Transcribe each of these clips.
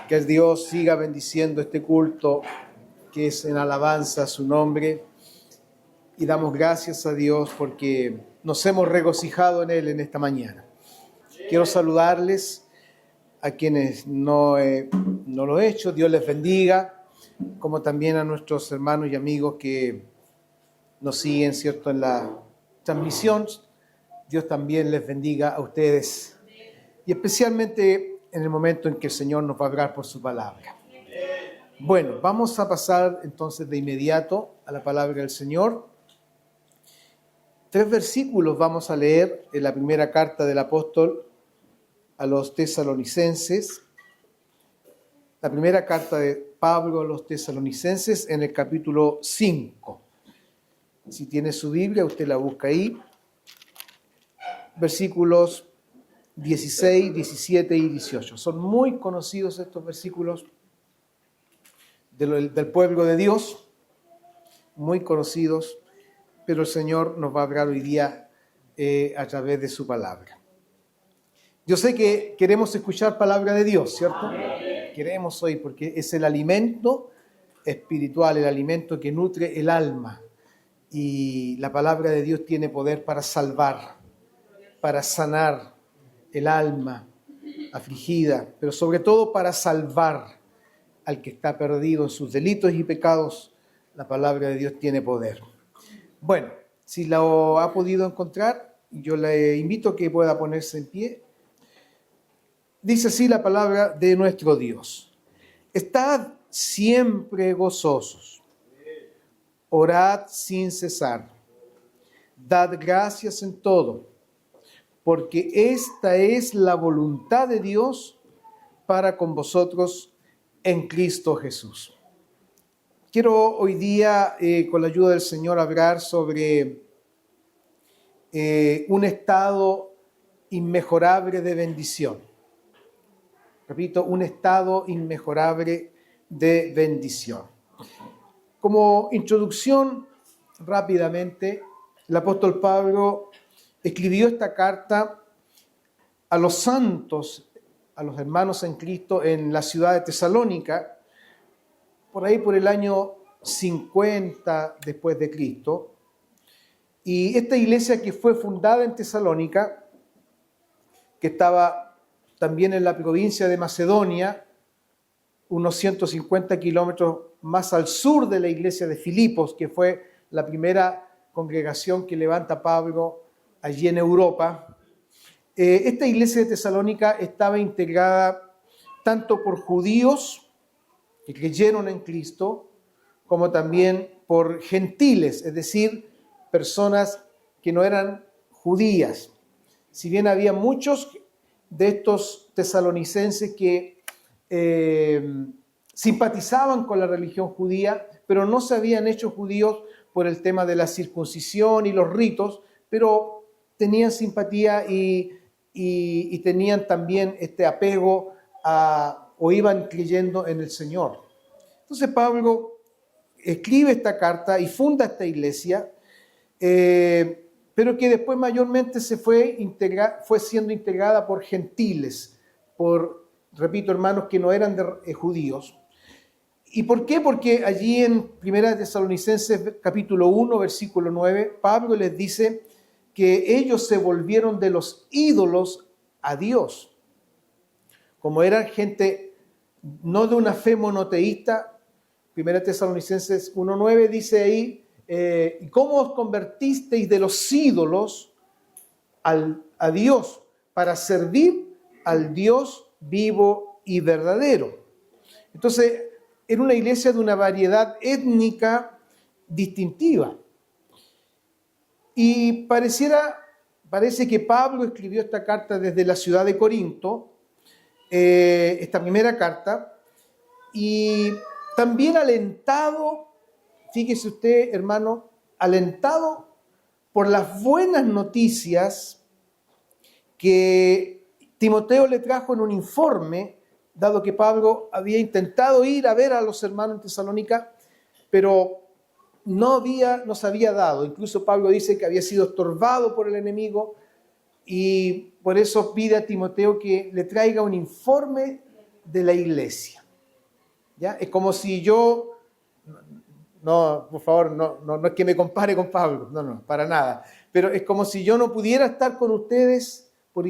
Que Dios siga bendiciendo este culto que es en alabanza a su nombre. Y damos gracias a Dios porque nos hemos regocijado en Él en esta mañana. Quiero saludarles a quienes no lo he hecho. Dios les bendiga, como también a nuestros hermanos y amigos que nos siguen, ¿cierto?, en la transmisión. Dios también les bendiga a ustedes. Y especialmente en el momento en que el Señor nos va a hablar por su palabra. Bueno, vamos a pasar entonces de inmediato a la palabra del Señor. 3 versículos vamos a leer en la primera carta del apóstol a los tesalonicenses. La primera carta de Pablo a los tesalonicenses en el capítulo 5. Si tiene su Biblia, usted la busca ahí. Versículos 16, 17 y 18. Son muy conocidos estos versículos del pueblo de Dios, muy conocidos, pero el Señor nos va a hablar hoy día a través de su palabra. Yo sé que queremos escuchar palabra de Dios, ¿cierto? Queremos hoy porque es el alimento espiritual, el alimento que nutre el alma. Y la palabra de Dios tiene poder para salvar, para sanar el alma afligida, pero sobre todo para salvar al que está perdido en sus delitos y pecados. La palabra de Dios tiene poder. Bueno, si lo ha podido encontrar, yo le invito a que pueda ponerse en pie. Dice así la palabra de nuestro Dios: estad siempre gozosos, orad sin cesar, dad gracias en todo, porque esta es la voluntad de Dios para con vosotros en Cristo Jesús. Quiero hoy día, con la ayuda del Señor, hablar sobre un estado inmejorable de bendición. Repito, un estado inmejorable de bendición. Como introducción, rápidamente, el apóstol Pablo escribió esta carta a los santos, a los hermanos en Cristo en la ciudad de Tesalónica, por ahí por el año 50 después de Cristo. Y esta iglesia que fue fundada en Tesalónica, que estaba también en la provincia de Macedonia, unos 150 kilómetros más al sur de la iglesia de Filipos, que fue la primera congregación que levanta Pablo allí en Europa. Esta iglesia de Tesalónica estaba integrada tanto por judíos que creyeron en Cristo, como también por gentiles, es decir, personas que no eran judías. Si bien había muchos de estos tesalonicenses que simpatizaban con la religión judía, pero no se habían hecho judíos por el tema de la circuncisión y los ritos, pero tenían simpatía y tenían también este apego o iban creyendo en el Señor. Entonces Pablo escribe esta carta y funda esta iglesia, pero que después mayormente fue siendo integrada por gentiles, repito, hermanos que no eran judíos. ¿Y por qué? Porque allí en 1 Tesalonicenses capítulo 1, versículo 9, Pablo les dice que ellos se volvieron de los ídolos a Dios. Como eran gente no de una fe monoteísta, 1 Tesalonicenses 1:9 dice ahí, ¿y cómo os convertisteis de los ídolos a Dios para servir al Dios vivo y verdadero? Entonces, era una iglesia de una variedad étnica distintiva. Y parece que Pablo escribió esta carta desde la ciudad de Corinto, esta primera carta, y también alentado, fíjese usted, hermano, alentado por las buenas noticias que Timoteo le trajo en un informe, dado que Pablo había intentado ir a ver a los hermanos en Tesalónica, pero no se había dado. Incluso Pablo dice que había sido estorbado por el enemigo y por eso pide a Timoteo que le traiga un informe de la iglesia. ¿Ya? Es como si yo, no, por favor, no es que me compare con Pablo, no, para nada, pero es como si yo no pudiera estar con ustedes por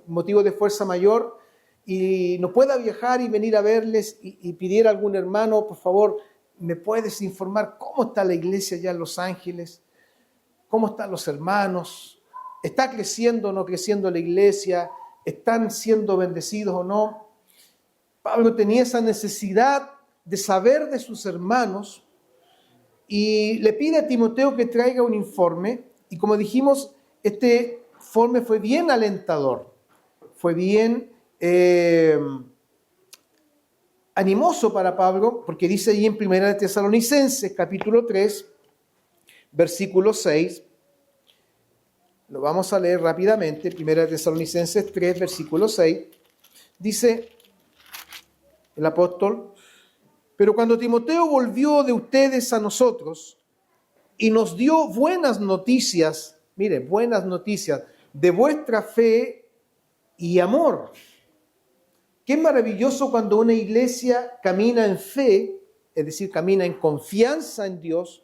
motivo de fuerza mayor y no pueda viajar y venir a verles y pidiera a algún hermano, por favor, ¿me puedes informar cómo está la iglesia allá en Los Ángeles? ¿Cómo están los hermanos? ¿Está creciendo o no creciendo la iglesia? ¿Están siendo bendecidos o no? Pablo tenía esa necesidad de saber de sus hermanos y le pide a Timoteo que traiga un informe. Y como dijimos, este informe fue bien alentador, fue bien animoso para Pablo, porque dice ahí en 1 Tesalonicenses, capítulo 3, versículo 6, lo vamos a leer rápidamente, 1 Tesalonicenses 3, versículo 6, dice el apóstol: pero cuando Timoteo volvió de ustedes a nosotros y nos dio buenas noticias, mire, buenas noticias de vuestra fe y amor. Qué maravilloso cuando una iglesia camina en fe, es decir, camina en confianza en Dios,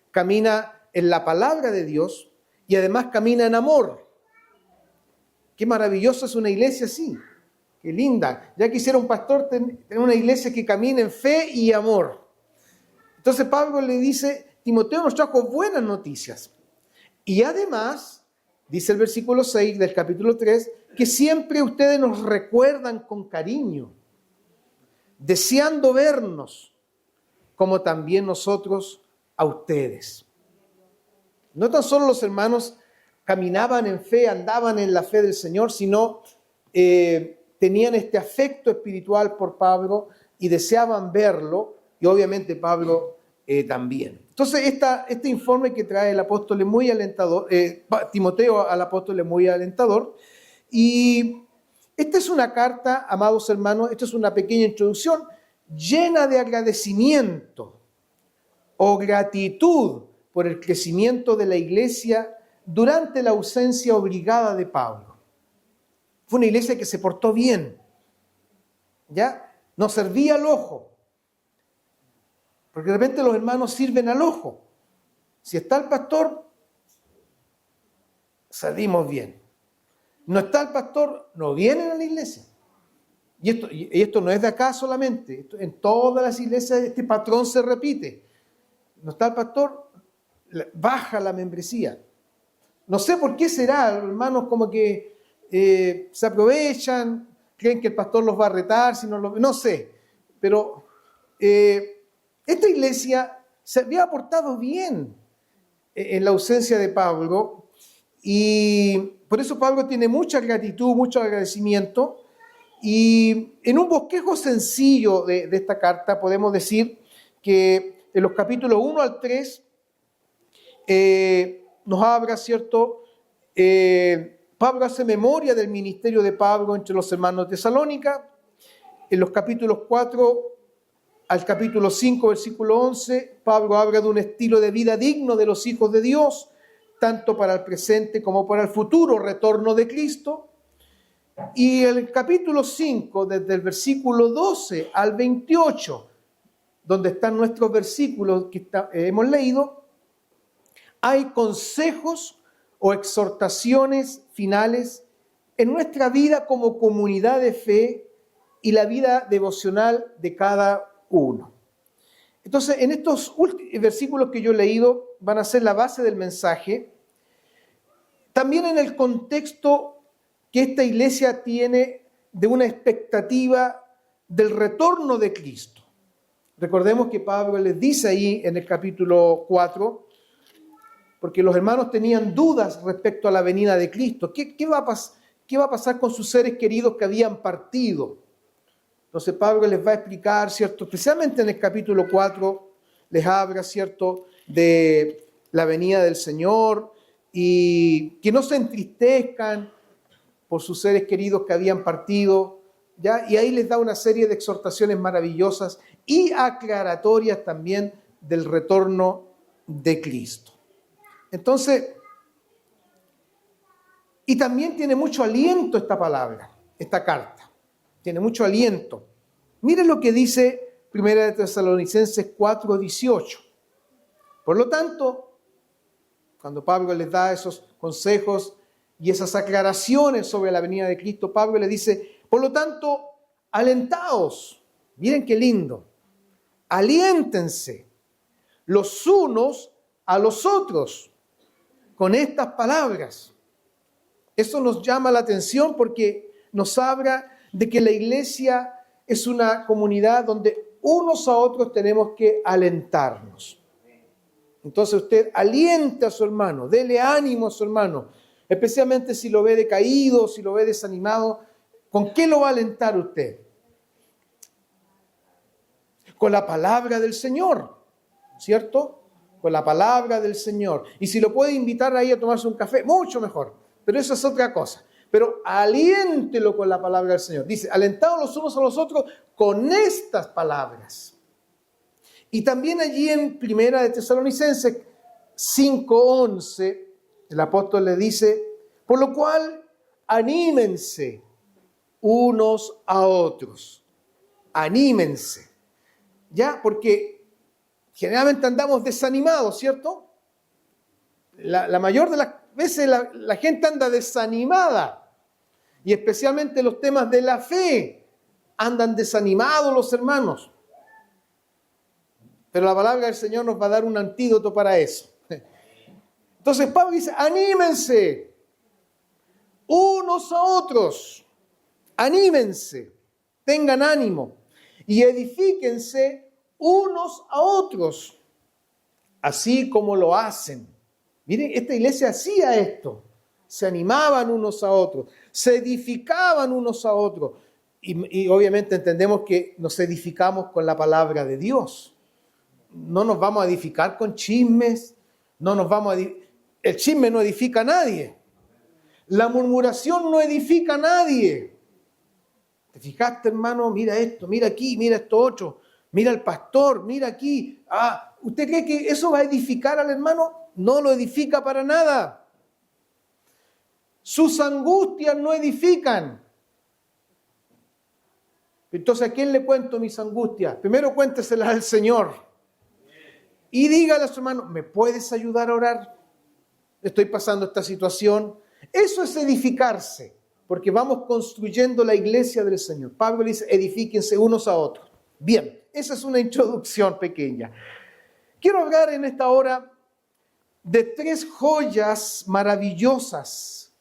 camina en la palabra de Dios y además camina en amor. Qué maravilloso es una iglesia así. Qué linda. Ya quisiera un pastor tener una iglesia que camine en fe y amor. Entonces Pablo le dice, Timoteo nos trajo buenas noticias. Y además, dice el versículo 6 del capítulo 3, que siempre ustedes nos recuerdan con cariño, deseando vernos, como también nosotros a ustedes. No tan solo los hermanos caminaban en fe, andaban en la fe del Señor, sino tenían este afecto espiritual por Pablo y deseaban verlo, y obviamente Pablo también. Entonces, este informe que trae el apóstol es muy alentador, Timoteo al apóstol es muy alentador, y esta es una carta, amados hermanos, esta es una pequeña introducción llena de agradecimiento o gratitud por el crecimiento de la iglesia durante la ausencia obligada de Pablo. Fue una iglesia que se portó bien, ¿ya? No servía al ojo, porque de repente los hermanos sirven al ojo. Si está el pastor, servimos bien. No está el pastor, no vienen a la iglesia. Y esto no es de acá solamente, en todas las iglesias este patrón se repite. No está el pastor, baja la membresía. No sé por qué será, los hermanos como que se aprovechan, creen que el pastor los va a retar, si no sé, pero esta iglesia se había portado bien en la ausencia de Pablo y por eso Pablo tiene mucha gratitud, mucho agradecimiento, y en un bosquejo sencillo de esta carta podemos decir que en los capítulos 1 al 3 nos habla, ¿cierto? Pablo hace memoria del ministerio de Pablo entre los hermanos de Tesalónica. En los capítulos 4 al capítulo 5, versículo 11, Pablo habla de un estilo de vida digno de los hijos de Dios, tanto para el presente como para el futuro retorno de Cristo. Y el capítulo 5, desde el versículo 12 al 28, donde están nuestros versículos que hemos leído, hay consejos o exhortaciones finales en nuestra vida como comunidad de fe y la vida devocional de cada uno. Entonces, en estos versículos que yo he leído van a ser la base del mensaje. También en el contexto que esta iglesia tiene de una expectativa del retorno de Cristo. Recordemos que Pablo les dice ahí en el capítulo 4, porque los hermanos tenían dudas respecto a la venida de Cristo. ¿Qué va a pasar con sus seres queridos que habían partido? Entonces Pablo les va a explicar, ¿cierto? Especialmente en el capítulo 4, les habla, ¿cierto?, de la venida del Señor y que no se entristezcan por sus seres queridos que habían partido, ¿ya? Y ahí les da una serie de exhortaciones maravillosas y aclaratorias también del retorno de Cristo. Entonces, y también tiene mucho aliento esta palabra, esta carta. Tiene mucho aliento. Miren lo que dice Primera de Tesalonicenses 4:18. Por lo tanto, cuando Pablo les da esos consejos y esas aclaraciones sobre la venida de Cristo, Pablo le dice, por lo tanto, alentaos. Miren qué lindo. Aliéntense los unos a los otros con estas palabras. Eso nos llama la atención porque nos habla de que la iglesia es una comunidad donde unos a otros tenemos que alentarnos. Entonces usted aliente a su hermano, dele ánimo a su hermano, especialmente si lo ve decaído, si lo ve desanimado. ¿Con qué lo va a alentar usted? Con la palabra del Señor, ¿cierto? Con la palabra del Señor. Y si lo puede invitar ahí a tomarse un café, mucho mejor. Pero eso es otra cosa. Pero aliéntelo con la palabra del Señor. Dice, alentados los unos a los otros con estas palabras. Y también allí en Primera de Tesalonicenses 5:11, el apóstol le dice, por lo cual anímense unos a otros. Anímense. ¿Ya? Porque generalmente andamos desanimados, ¿cierto? La mayor de las veces la gente anda desanimada. Y especialmente los temas de la fe. Andan desanimados los hermanos. Pero la palabra del Señor nos va a dar un antídoto para eso. Entonces Pablo dice, anímense unos a otros. Anímense, tengan ánimo y edifíquense unos a otros, así como lo hacen. Miren, esta iglesia hacía esto. Se animaban unos a otros, se edificaban unos a otros. Y obviamente entendemos que nos edificamos con la palabra de Dios. No nos vamos a edificar con chismes, el chisme no edifica a nadie. La murmuración no edifica a nadie. ¿Te fijaste, hermano? Mira esto, mira aquí, mira esto otro, mira el pastor, mira aquí. ¿Usted cree que eso va a edificar al hermano? No lo edifica para nada. Sus angustias no edifican. Entonces, ¿a quién le cuento mis angustias? Primero cuénteselas al Señor. Y dígale a su hermano, ¿me puedes ayudar a orar? Estoy pasando esta situación. Eso es edificarse, porque vamos construyendo la iglesia del Señor. Pablo dice, edifíquense unos a otros. Bien, esa es una introducción pequeña. Quiero hablar en esta hora de 3 joyas maravillosas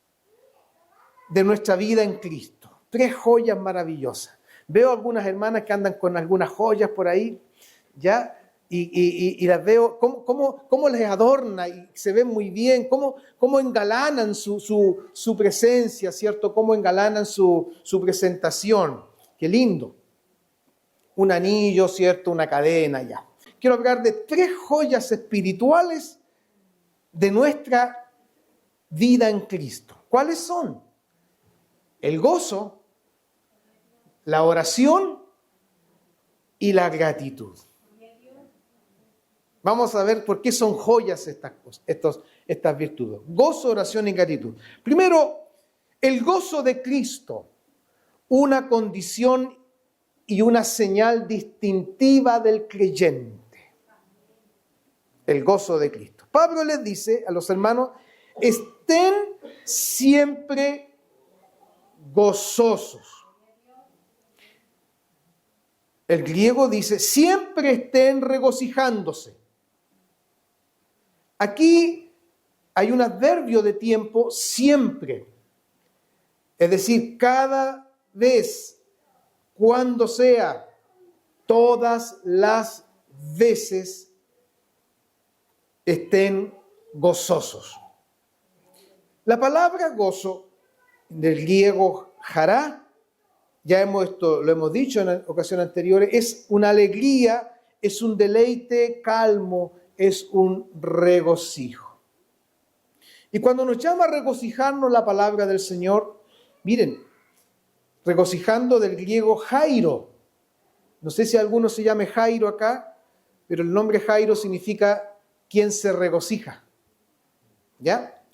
de nuestra vida en Cristo. 3 joyas maravillosas. Veo algunas hermanas que andan con algunas joyas por ahí, ¿ya? Y las veo, cómo les adorna y se ven muy bien, cómo engalanan su presencia, ¿cierto? Cómo engalanan su presentación. Qué lindo. Un anillo, ¿cierto? Una cadena, ya. Quiero hablar de 3 joyas espirituales de nuestra vida en Cristo. ¿Cuáles son? El gozo, la oración y la gratitud. Vamos a ver por qué son joyas estas virtudes. Gozo, oración y gratitud. Primero, el gozo de Cristo, una condición y una señal distintiva del creyente. El gozo de Cristo. Pablo les dice a los hermanos, estén siempre gozosos. El griego dice, siempre estén regocijándose. Aquí hay un adverbio de tiempo, siempre. Es decir, cada vez, cuando sea, todas las veces estén gozosos. La palabra gozo, del griego jará, lo hemos dicho en ocasiones anteriores, es una alegría, es un deleite calmo, es un regocijo. Y cuando nos llama a regocijarnos la palabra del Señor, miren, regocijando del griego Jairo. No sé si alguno se llame Jairo acá, pero el nombre Jairo significa quien se regocija. ¿Ya?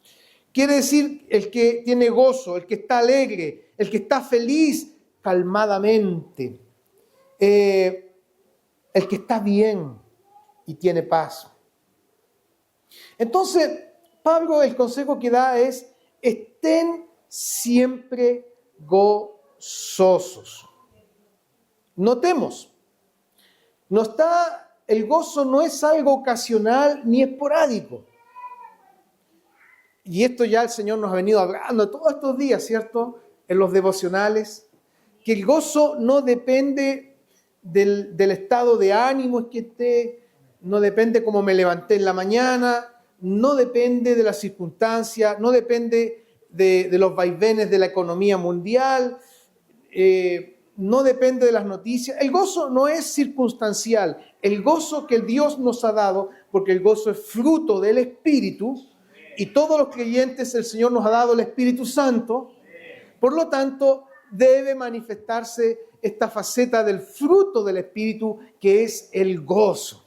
Quiere decir el que tiene gozo, el que está alegre, el que está feliz calmadamente. el que está bien y tiene paz. Entonces, Pablo, el consejo que da es: estén siempre gozosos. Notemos, el gozo no es algo ocasional ni esporádico. Y esto ya el Señor nos ha venido hablando todos estos días, ¿cierto? En los devocionales, que el gozo no depende del estado de ánimo que esté, no depende cómo me levanté en la mañana, no depende de las circunstancias, no depende de los vaivenes de la economía mundial, no depende de las noticias. El gozo no es circunstancial. El gozo que Dios nos ha dado, porque el gozo es fruto del Espíritu, y todos los creyentes el Señor nos ha dado el Espíritu Santo. Por lo tanto, debe manifestarse esta faceta del fruto del Espíritu, que es el gozo.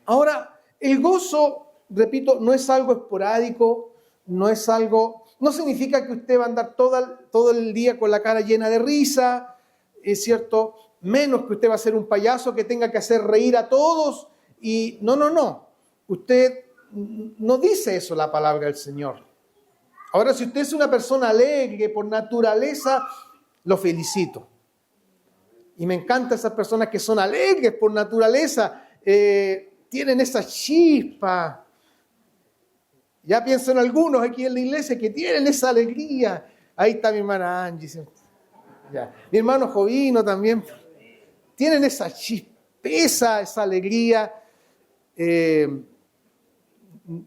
Ahora, el gozo, repito, no es algo esporádico, no significa que usted va a andar todo el día con la cara llena de risa, es cierto, menos que usted va a ser un payaso que tenga que hacer reír a todos. Y no. Usted no dice eso la palabra del Señor. Ahora, si usted es una persona alegre por naturaleza, lo felicito. Y me encantan esas personas que son alegres por naturaleza, tienen esa chispa. Ya pienso en algunos aquí en la iglesia que tienen esa alegría. Ahí está mi hermana Angie. Ya. Mi hermano Jovino también. Tienen esa chispeza, esa alegría.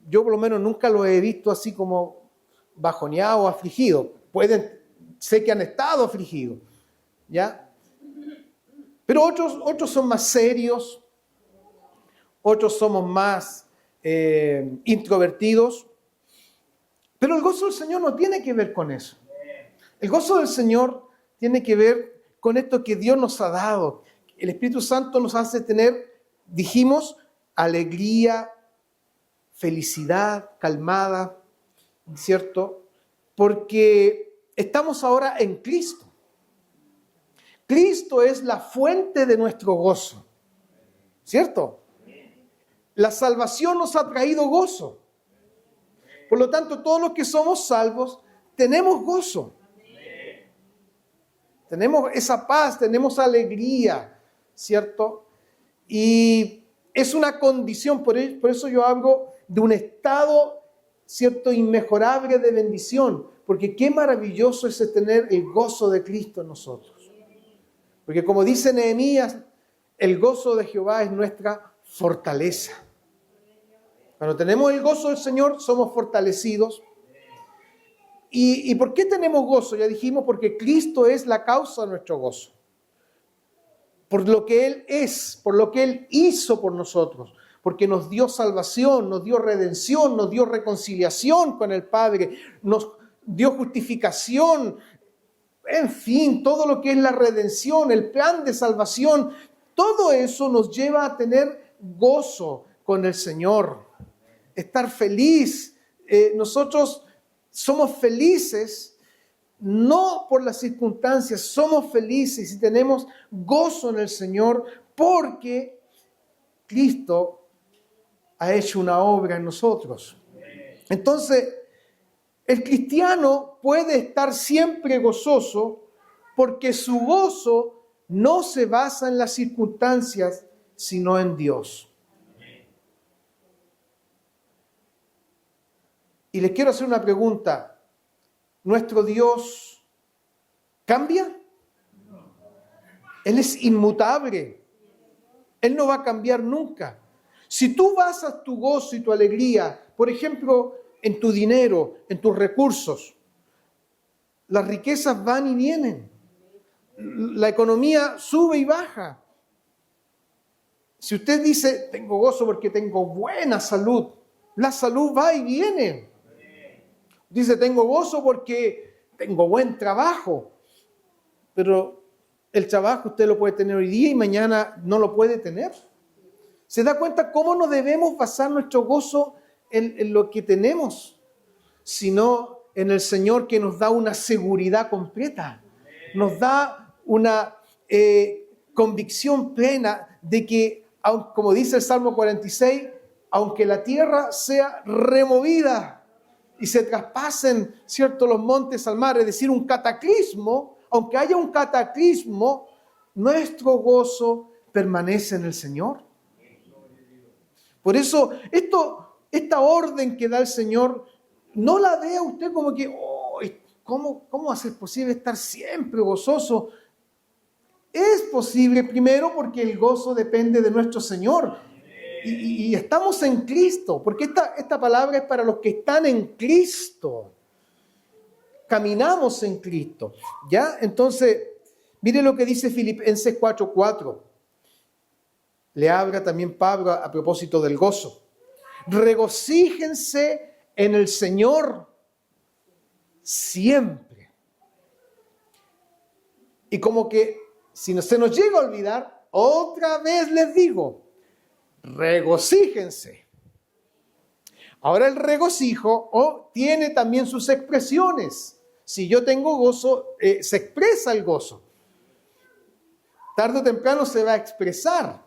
Yo por lo menos nunca los he visto así como bajoneados o afligidos. Sé que han estado afligidos, ¿ya? Pero otros son más serios, otros somos más introvertidos. Pero el gozo del Señor no tiene que ver con eso. El gozo del Señor tiene que ver con esto que Dios nos ha dado. El Espíritu Santo nos hace tener, dijimos, alegría, felicidad, calmada, ¿cierto? Porque estamos ahora en Cristo. Cristo es la fuente de nuestro gozo, ¿cierto? La salvación nos ha traído gozo. Por lo tanto, todos los que somos salvos tenemos gozo. Tenemos esa paz, tenemos alegría, ¿cierto? Y es una condición, por eso yo hablo de un estado, ¿cierto?, inmejorable de bendición, porque qué maravilloso es tener el gozo de Cristo en nosotros. Porque como dice Nehemías, el gozo de Jehová es nuestra fortaleza. Cuando tenemos el gozo del Señor, somos fortalecidos. ¿Y por qué tenemos gozo? Ya dijimos, porque Cristo es la causa de nuestro gozo. Por lo que Él es, por lo que Él hizo por nosotros. Porque nos dio salvación, nos dio redención, nos dio reconciliación con el Padre, nos dio justificación, en fin, todo lo que es la redención, el plan de salvación, todo eso nos lleva a tener gozo con el Señor, estar feliz. Nosotros somos felices no por las circunstancias, somos felices y tenemos gozo en el Señor porque Cristo ha hecho una obra en nosotros. Entonces, el cristiano puede estar siempre gozoso porque su gozo no se basa en las circunstancias, sino en Dios. Y les quiero hacer una pregunta. ¿Nuestro Dios cambia? Él es inmutable. Él no va a cambiar nunca. Si tú basas tu gozo y tu alegría, por ejemplo, en tu dinero, en tus recursos, las riquezas van y vienen. La economía sube y baja. Si usted dice, tengo gozo porque tengo buena salud, la salud va y viene. Dice, tengo gozo porque tengo buen trabajo, pero el trabajo usted lo puede tener hoy día y mañana no lo puede tener. ¿Se da cuenta cómo no debemos basar nuestro gozo en lo que tenemos, sino en el Señor que nos da una seguridad completa? Nos da una convicción plena de que, como dice el Salmo 46, aunque la tierra sea removida y se traspasen, ¿cierto?, los montes al mar, es decir, un cataclismo, aunque haya un cataclismo, nuestro gozo permanece en el Señor. Por eso, esta orden que da el Señor, no la vea usted como que, oh, ¿cómo va a ser posible estar siempre gozoso? Es posible, primero, porque el gozo depende de nuestro Señor. Y estamos en Cristo, porque esta palabra es para los que están en Cristo. Caminamos en Cristo. ¿Ya? Entonces, mire lo que dice Filipenses 4:4. Le habla también Pablo a propósito del gozo. Regocíjense en el Señor siempre. Y como que si no se nos llega a olvidar, otra vez les digo, regocíjense. Ahora el regocijo tiene también sus expresiones. Si yo tengo gozo, se expresa el gozo. Tarde o temprano se va a expresar.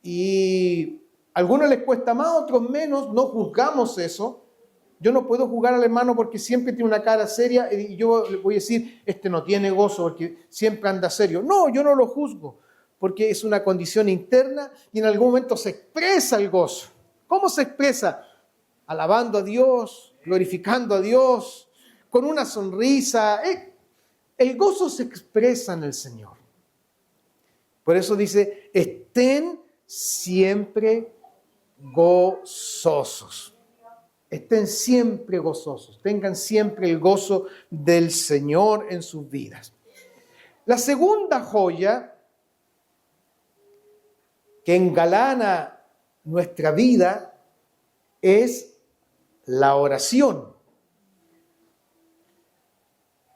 Y a algunos les cuesta más, a otros menos, no juzgamos eso. Yo no puedo juzgar al hermano porque siempre tiene una cara seria y yo le voy a decir, este no tiene gozo porque siempre anda serio. No, yo no lo juzgo porque es una condición interna y en algún momento se expresa el gozo. ¿Cómo se expresa? Alabando a Dios, glorificando a Dios, con una sonrisa. El gozo se expresa en el Señor. Por eso dice, estén siempre gozosos. Estén siempre gozosos, tengan siempre el gozo del Señor en sus vidas. La segunda joya que engalana nuestra vida es la oración.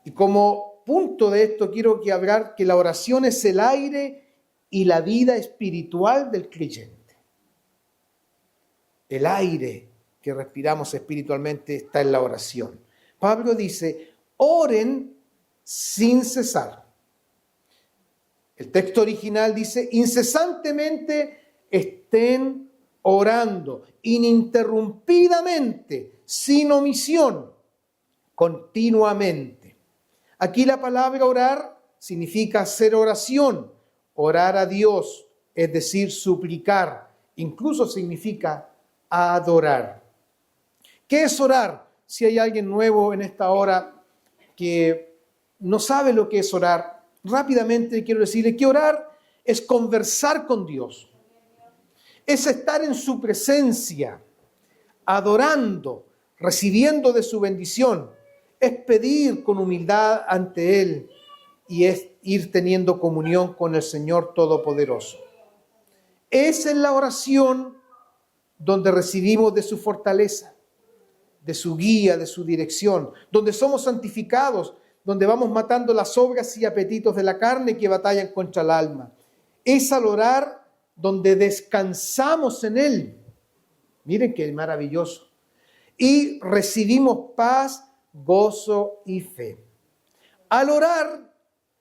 Y como punto de esto quiero hablar que la oración es el aire y la vida espiritual del creyente. El aire que respiramos espiritualmente está en la oración. Pablo dice, oren sin cesar. El texto original dice, incesantemente estén orando, ininterrumpidamente, sin omisión, continuamente. Aquí la palabra orar significa hacer oración, orar a Dios, es decir, suplicar, incluso significa adorar. ¿Qué es orar? Si hay alguien nuevo en esta hora que no sabe lo que es orar, rápidamente quiero decirle que orar es conversar con Dios. Es estar en su presencia, adorando, recibiendo de su bendición. Es pedir con humildad ante Él y es ir teniendo comunión con el Señor Todopoderoso. Es en la oración donde recibimos de su fortaleza, de su guía, de su dirección, donde somos santificados, donde vamos matando las obras y apetitos de la carne que batallan contra el alma. Es al orar donde descansamos en Él. Miren qué maravilloso. Y recibimos paz, gozo y fe. Al orar,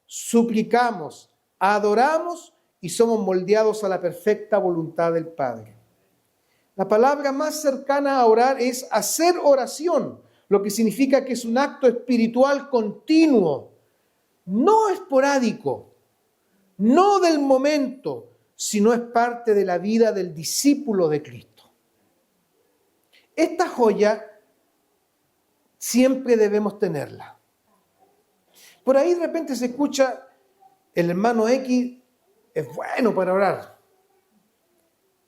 suplicamos, adoramos y somos moldeados a la perfecta voluntad del Padre. La palabra más cercana a orar es hacer oración, lo que significa que es un acto espiritual continuo, no esporádico, no del momento, sino es parte de la vida del discípulo de Cristo. Esta joya siempre debemos tenerla. Por ahí de repente se escucha, el hermano X es bueno para orar.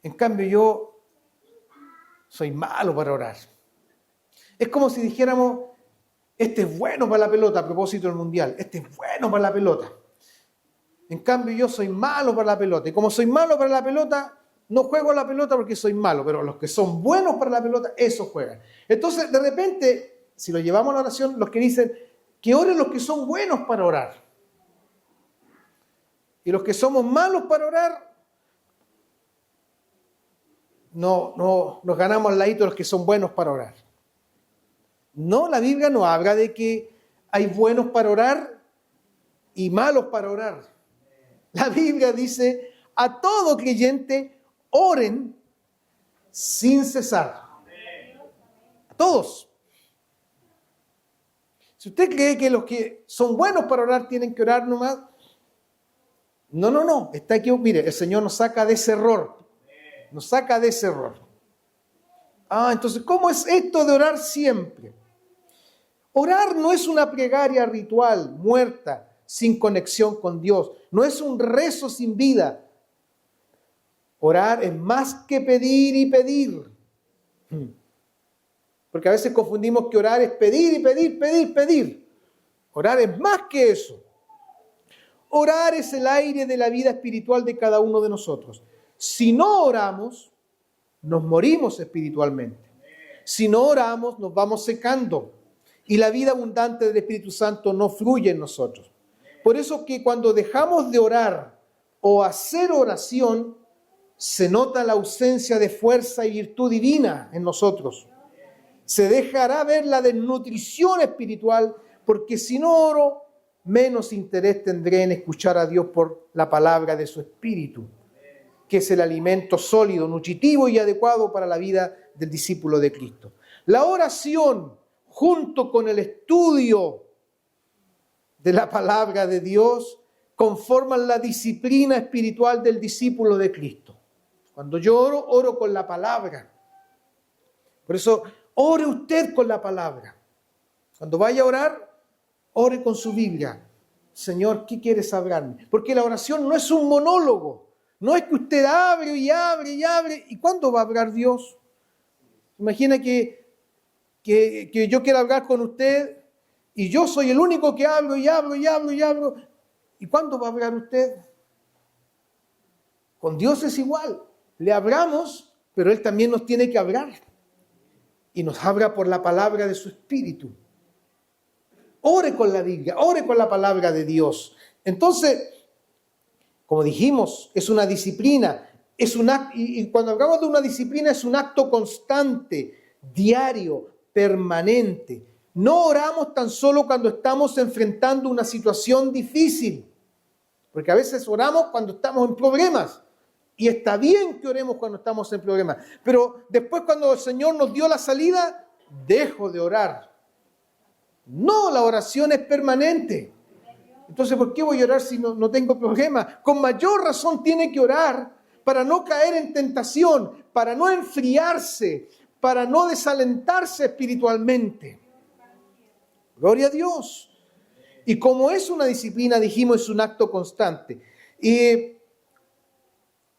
En cambio yo soy malo para orar. Es como si dijéramos, este es bueno para la pelota, a propósito del mundial, este es bueno para la pelota. En cambio yo soy malo para la pelota. Y como soy malo para la pelota, no juego a la pelota porque soy malo, pero los que son buenos para la pelota, esos juegan. Entonces, de repente, si lo llevamos a la oración, los que dicen que oren los que son buenos para orar. Y los que somos malos para orar, no nos ganamos al ladito de los que son buenos para orar. No, la Biblia no habla de que hay buenos para orar y malos para orar. La Biblia dice, a todo creyente, oren sin cesar. A todos. Si usted cree que los que son buenos para orar tienen que orar nomás, no, está aquí. Mire, el Señor nos saca de ese error. Nos saca de ese error. Entonces, ¿cómo es esto de orar siempre? Orar no es una plegaria ritual, muerta, sin conexión con Dios. No es un rezo sin vida. Orar es más que pedir y pedir. Porque a veces confundimos que orar es pedir y pedir. Orar es más que eso. Orar es el aire de la vida espiritual de cada uno de nosotros. Si no oramos, nos morimos espiritualmente. Si no oramos, nos vamos secando. Y la vida abundante del Espíritu Santo no fluye en nosotros. Por eso que cuando dejamos de orar o hacer oración, se nota la ausencia de fuerza y virtud divina en nosotros. Se dejará ver la desnutrición espiritual, porque si no oro, menos interés tendré en escuchar a Dios por la palabra de su Espíritu, que es el alimento sólido, nutritivo y adecuado para la vida del discípulo de Cristo. La oración, junto con el estudio de la palabra de Dios, conforman la disciplina espiritual del discípulo de Cristo. Cuando yo oro, oro con la palabra. Por eso, ore usted con la palabra. Cuando vaya a orar, ore con su Biblia. Señor, ¿qué quieres hablarme? Porque la oración no es un monólogo. No es que usted abre y abre y abre. ¿Y cuándo va a hablar Dios? Imagina que yo quiero hablar con usted y yo soy el único que hablo y hablo y hablo y hablo. ¿Y cuándo va a hablar usted? Con Dios es igual. Le hablamos, pero Él también nos tiene que hablar. Y nos habla por la palabra de su Espíritu. Ore con la Biblia, ore con la palabra de Dios. Entonces, como dijimos, es una disciplina. Y cuando hablamos de una disciplina, es un acto constante, diario, permanente. No oramos tan solo cuando estamos enfrentando una situación difícil, porque a veces oramos cuando estamos en problemas, y está bien que oremos cuando estamos en problemas, pero después cuando el Señor nos dio la salida, dejo de orar. No, la oración es permanente. Entonces, ¿por qué voy a orar si no tengo problema? Con mayor razón tiene que orar para no caer en tentación, para no enfriarse, para no desalentarse espiritualmente. Gloria a Dios. Y como es una disciplina, dijimos, es un acto constante. Y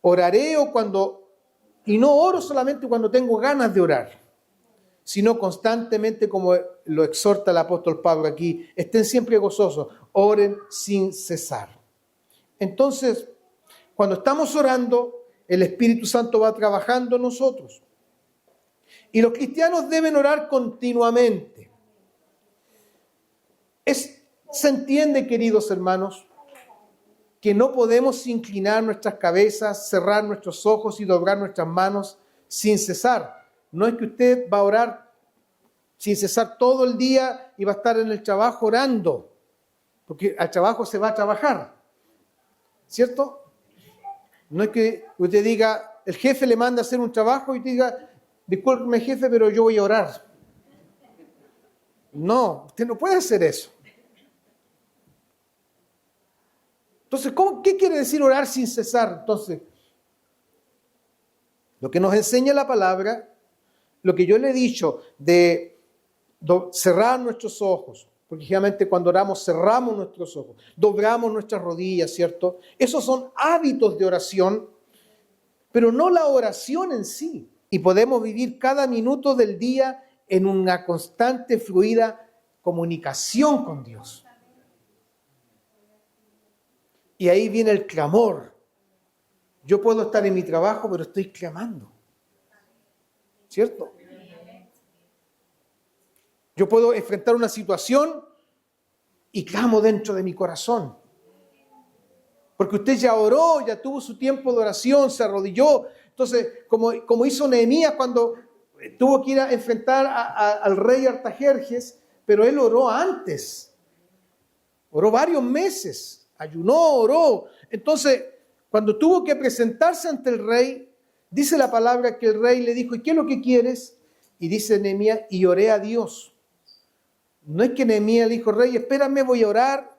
oraré y no oro solamente cuando tengo ganas de orar, sino constantemente, como lo exhorta el apóstol Pablo aquí, estén siempre gozosos, oren sin cesar. Entonces, cuando estamos orando, el Espíritu Santo va trabajando en nosotros. Y los cristianos deben orar continuamente. Se entiende, queridos hermanos, que no podemos inclinar nuestras cabezas, cerrar nuestros ojos y doblar nuestras manos sin cesar. No es que usted va a orar sin cesar todo el día y va a estar en el trabajo orando, porque al trabajo se va a trabajar, ¿cierto? No es que usted diga, el jefe le manda a hacer un trabajo y te diga, discúlpeme jefe, pero yo voy a orar. No, usted no puede hacer eso. Entonces, ¿qué quiere decir orar sin cesar? Entonces, lo que nos enseña la palabra, lo que yo le he dicho de cerrar nuestros ojos, porque generalmente cuando oramos cerramos nuestros ojos, doblamos nuestras rodillas, ¿cierto? Esos son hábitos de oración, pero no la oración en sí. Y podemos vivir cada minuto del día en una constante, fluida comunicación con Dios. Y ahí viene el clamor. Yo puedo estar en mi trabajo, pero estoy clamando. ¿Cierto? Yo puedo enfrentar una situación y clamo dentro de mi corazón. Porque usted ya oró, ya tuvo su tiempo de oración, se arrodilló. Entonces, como hizo Nehemías cuando tuvo que ir a enfrentar al rey Artajerjes, pero él oró antes. Oró varios meses. ayunó, oró. Entonces, cuando tuvo que presentarse ante el rey, dice la palabra que el rey le dijo, ¿y qué es lo que quieres? Y dice Nehemías, y oré a Dios. No es que Nehemías le dijo, rey, espérame, voy a orar,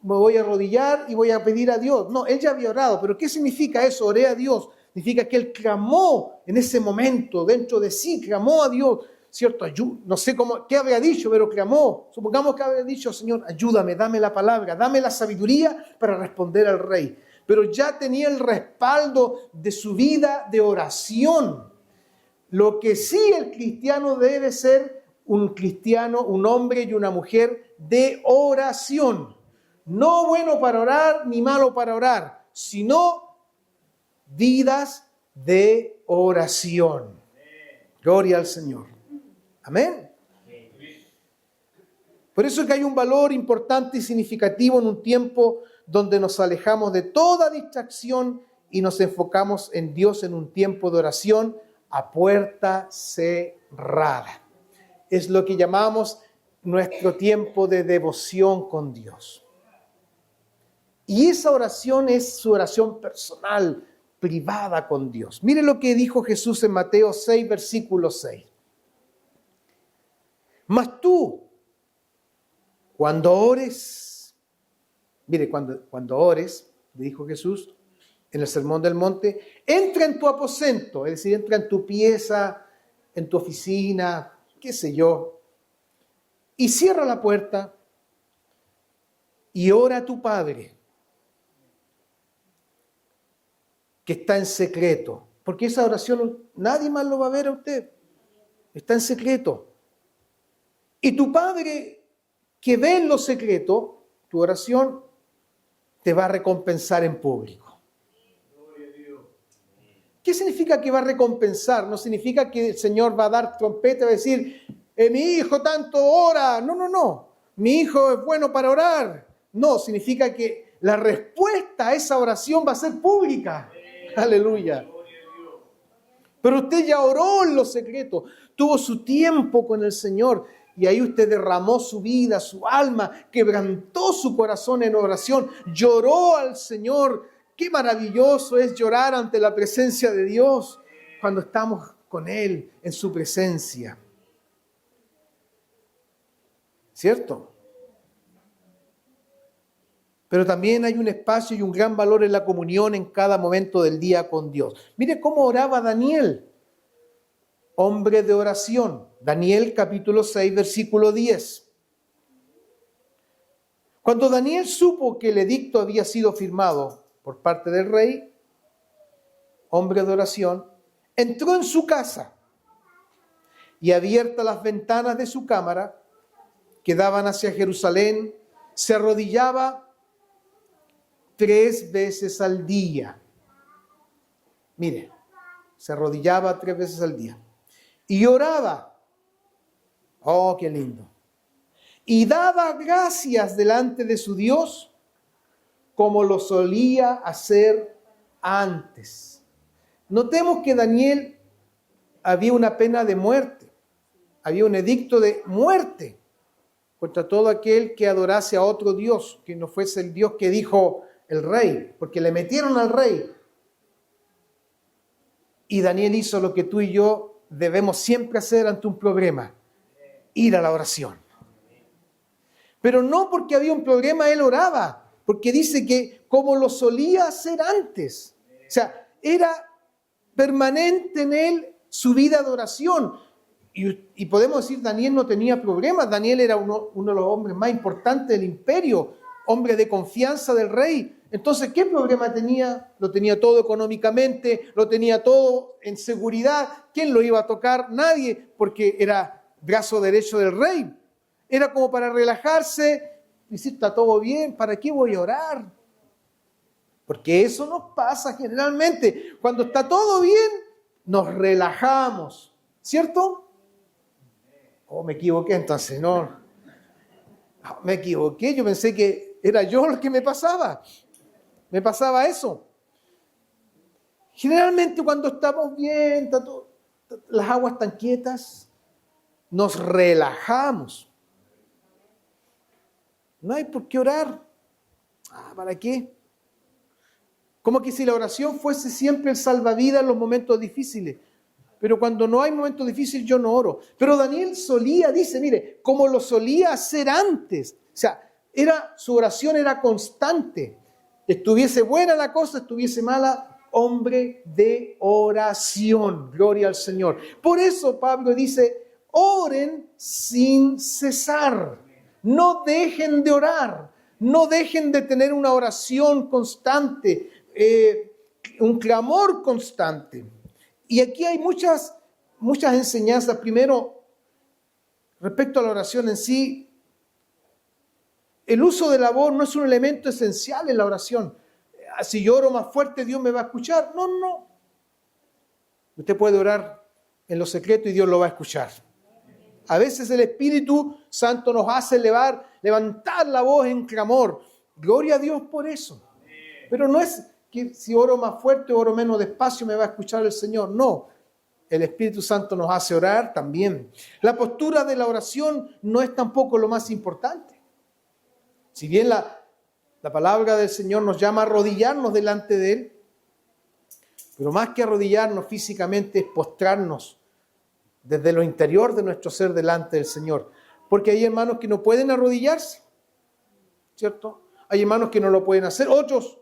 me voy a arrodillar y voy a pedir a Dios. No, él ya había orado, pero ¿qué significa eso? Oré a Dios. Significa que él clamó en ese momento, dentro de sí, clamó a Dios, ¿cierto? No sé qué había dicho, pero clamó. Supongamos que había dicho, Señor, ayúdame, dame la palabra, dame la sabiduría para responder al rey. Pero ya tenía el respaldo de su vida de oración. Lo que sí el cristiano debe ser un cristiano, un hombre y una mujer de oración. No bueno para orar ni malo para orar, sino vidas de oración. Gloria al Señor. Amén. Por eso es que hay un valor importante y significativo en un tiempo donde nos alejamos de toda distracción y nos enfocamos en Dios en un tiempo de oración a puerta cerrada. Es lo que llamamos nuestro tiempo de devoción con Dios. Y esa oración es su oración personal, privada con Dios. Mire lo que dijo Jesús en Mateo 6, versículo 6. Mas tú, cuando ores, mire, cuando ores, dijo Jesús en el Sermón del Monte, entra en tu aposento, es decir, entra en tu pieza, en tu oficina, qué sé yo, y cierra la puerta y ora a tu Padre, que está en secreto, porque esa oración nadie más lo va a ver a usted, está en secreto. Y tu Padre que ve en lo secreto, tu oración te va a recompensar en público. ¿Qué significa que va a recompensar? No significa que el Señor va a dar trompeta y va a decir, mi hijo tanto ora. No. Mi hijo es bueno para orar. No, significa que la respuesta a esa oración va a ser pública. Aleluya. Pero usted ya oró en lo secreto, tuvo su tiempo con el Señor y ahí usted derramó su vida, su alma, quebrantó su corazón en oración, lloró al Señor. Qué maravilloso es llorar ante la presencia de Dios cuando estamos con Él en su presencia. ¿Cierto? Pero también hay un espacio y un gran valor en la comunión en cada momento del día con Dios. Mire cómo oraba Daniel, hombre de oración. Daniel capítulo 6, versículo 10. Cuando Daniel supo que el edicto había sido firmado por parte del rey, hombre de oración, entró en su casa y abiertas las ventanas de su cámara que daban hacia Jerusalén, se arrodillaba 3 veces al día. Mire, se arrodillaba 3 veces al día. Y oraba. Oh, qué lindo. Y daba gracias delante de su Dios como lo solía hacer antes. Notemos que Daniel había una pena de muerte. Había un edicto de muerte contra todo aquel que adorase a otro Dios, que no fuese el Dios que dijo el rey, porque le metieron al rey. Y Daniel hizo lo que tú y yo debemos siempre hacer ante un problema, ir a la oración. Pero no porque había un problema él oraba, porque dice que como lo solía hacer antes. O sea, era permanente en él su vida de oración. Y podemos decir, Daniel no tenía problemas. Daniel era uno de los hombres más importantes del imperio, hombre de confianza del rey. Entonces, ¿qué problema tenía? Lo tenía todo económicamente, lo tenía todo en seguridad. ¿Quién lo iba a tocar? Nadie, porque era brazo derecho del rey. Era como para relajarse y decir, está todo bien, ¿para qué voy a orar? Porque eso nos pasa generalmente. Cuando está todo bien, nos relajamos, ¿cierto? Oh, me equivoqué entonces, no. Me equivoqué, yo pensé que era yo lo que me pasaba. Me pasaba eso. Generalmente cuando estamos bien, las aguas están quietas, nos relajamos. No hay por qué orar. ¿Para qué? Como que si la oración fuese siempre el salvavidas en los momentos difíciles. Pero cuando no hay momentos difíciles yo no oro. Pero Daniel dice, mire, como lo solía hacer antes. O sea, su oración era constante. Estuviese buena la cosa, estuviese mala, hombre de oración. Gloria al Señor. Por eso Pablo dice, oren sin cesar. No dejen de orar. No dejen de tener una oración constante, un clamor constante. Y aquí hay muchas enseñanzas. Primero, respecto a la oración en sí, el uso de la voz no es un elemento esencial en la oración. Si yo oro más fuerte, Dios me va a escuchar. No. Usted puede orar en lo secreto y Dios lo va a escuchar. A veces el Espíritu Santo nos hace levantar la voz en clamor. Gloria a Dios por eso. Pero no es que si oro más fuerte o oro menos despacio me va a escuchar el Señor. No, el Espíritu Santo nos hace orar también. La postura de la oración no es tampoco lo más importante. Si bien la palabra del Señor nos llama a arrodillarnos delante de Él, pero más que arrodillarnos físicamente es postrarnos desde lo interior de nuestro ser delante del Señor. Porque hay hermanos que no pueden arrodillarse, ¿cierto? Hay hermanos que no lo pueden hacer. Otros,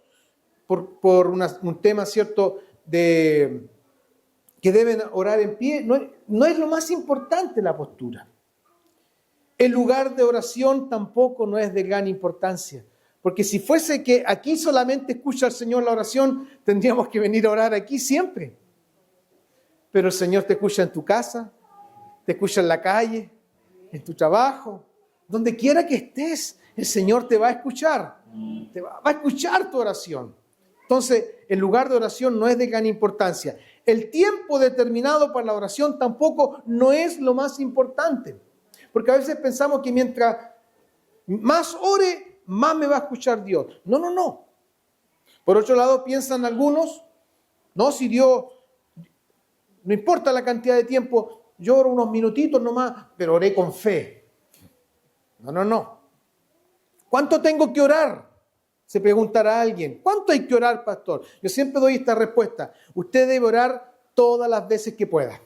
por un tema, ¿cierto?, que deben orar en pie. No es lo más importante la postura. El lugar de oración tampoco no es de gran importancia. Porque si fuese que aquí solamente escucha el Señor la oración, tendríamos que venir a orar aquí siempre. Pero el Señor te escucha en tu casa, te escucha en la calle, en tu trabajo, donde quiera que estés, el Señor te va a escuchar. Va a escuchar tu oración. Entonces, el lugar de oración no es de gran importancia. El tiempo determinado para la oración tampoco no es lo más importante. Porque a veces pensamos que mientras más ore, más me va a escuchar Dios. No. Por otro lado, piensan algunos, no, si Dios, no importa la cantidad de tiempo, yo oro unos minutitos nomás, pero oré con fe. No. ¿Cuánto tengo que orar? Se preguntará alguien. ¿Cuánto hay que orar, pastor? Yo siempre doy esta respuesta. Usted debe orar todas las veces que pueda.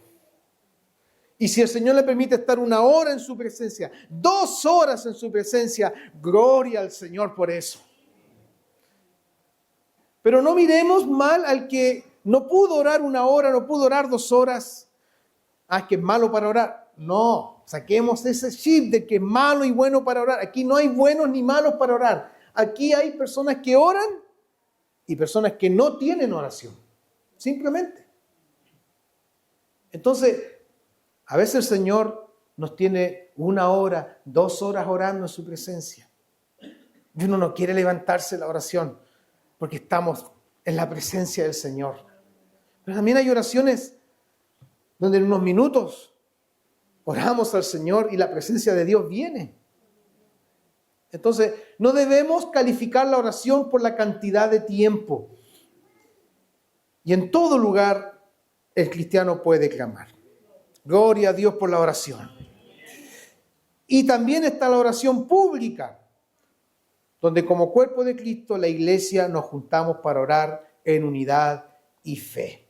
Y si el Señor le permite estar 1 hora en su presencia, 2 horas en su presencia, gloria al Señor por eso. Pero no miremos mal al que no pudo orar 1 hora, no pudo orar 2 horas. Es que es malo para orar. No, saquemos ese chip de que es malo y bueno para orar. Aquí no hay buenos ni malos para orar. Aquí hay personas que oran y personas que no tienen oración. Simplemente. Entonces, a veces el Señor nos tiene 1 hora, 2 horas orando en su presencia. Y uno no quiere levantarse la oración porque estamos en la presencia del Señor. Pero también hay oraciones donde en unos minutos oramos al Señor y la presencia de Dios viene. Entonces, no debemos calificar la oración por la cantidad de tiempo. Y en todo lugar el cristiano puede clamar. Gloria a Dios por la oración. Y también está la oración pública, donde como cuerpo de Cristo, la iglesia nos juntamos para orar en unidad y fe.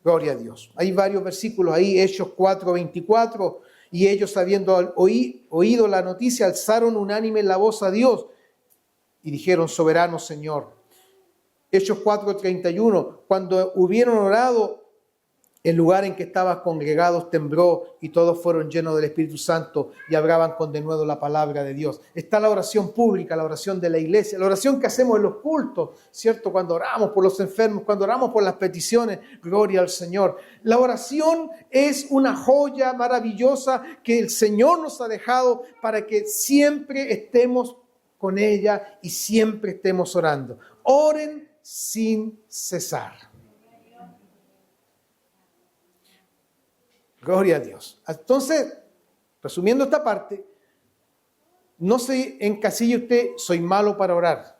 Gloria a Dios. Hay varios versículos ahí, Hechos 4:24, y ellos habiendo oído la noticia, alzaron unánime la voz a Dios y dijeron, soberano Señor. Hechos 4:31, cuando hubieron orado, el lugar en que estaban congregados tembló y todos fueron llenos del Espíritu Santo y hablaban con denuedo la palabra de Dios. Está la oración pública, la oración de la iglesia, la oración que hacemos en los cultos, ¿cierto? Cuando oramos por los enfermos, cuando oramos por las peticiones, gloria al Señor. La oración es una joya maravillosa que el Señor nos ha dejado para que siempre estemos con ella y siempre estemos orando. Oren sin cesar. Gloria a Dios. Entonces, resumiendo esta parte, no se encasille usted, soy malo para orar.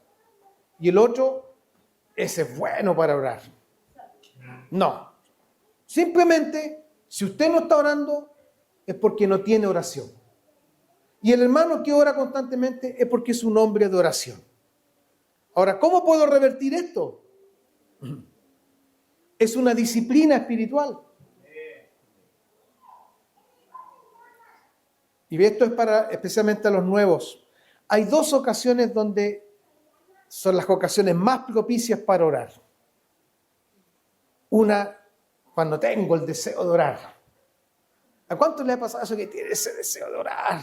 Y el otro, ese es bueno para orar. No. Simplemente, si usted no está orando, es porque no tiene oración. Y el hermano que ora constantemente es porque es un hombre de oración. Ahora, ¿cómo puedo revertir esto? Es una disciplina espiritual. Y esto es para especialmente a los nuevos. Hay dos ocasiones donde son las ocasiones más propicias para orar. Una, cuando tengo el deseo de orar. ¿A cuánto le ha pasado eso que tiene ese deseo de orar?